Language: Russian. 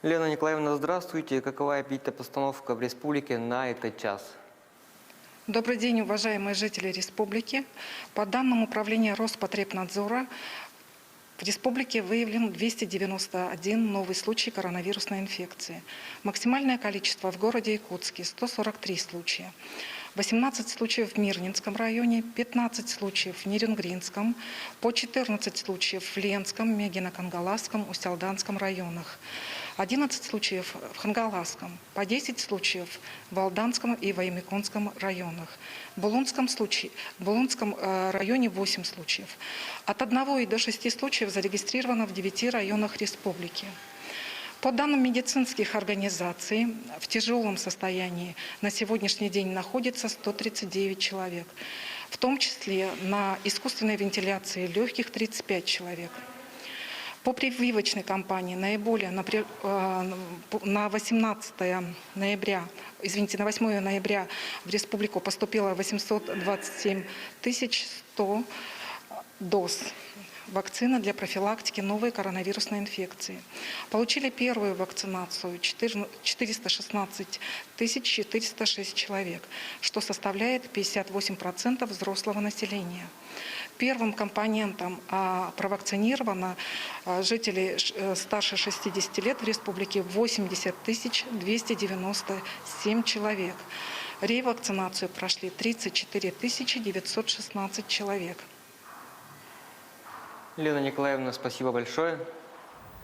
Лена Николаевна, здравствуйте. Какова эпидпостановка в республике на этот час? Добрый день, уважаемые жители республики. По данным Управления Роспотребнадзора, в республике выявлен 291 новый случай коронавирусной инфекции. Максимальное количество в городе Якутске – 143 случая. 18 случаев в Мирнинском районе, 15 случаев в Нерюнгринском, по 14 случаев в Ленском, Мегино-Кангаласском, Устьялданском районах, 11 случаев в Хангаласском, по 10 случаев в Алданском и Ваймиконском районах. В Булунском районе 8 случаев. От 1 и до 6 случаев зарегистрировано в 9 районах республики. По данным медицинских организаций, в тяжелом состоянии на сегодняшний день находится 139 человек, в том числе на искусственной вентиляции легких 35 человек. По прививочной кампании наиболее на 8 ноября в республику поступило 827 100 доз вакцины для профилактики новой коронавирусной инфекции. Получили первую вакцинацию 416 406 человек, что составляет 58% взрослого населения. Первым компонентом провакцинировано жителей старше 60 лет в республике 80 297 человек. Ревакцинацию прошли 34 916 человек. Лена Николаевна, спасибо большое.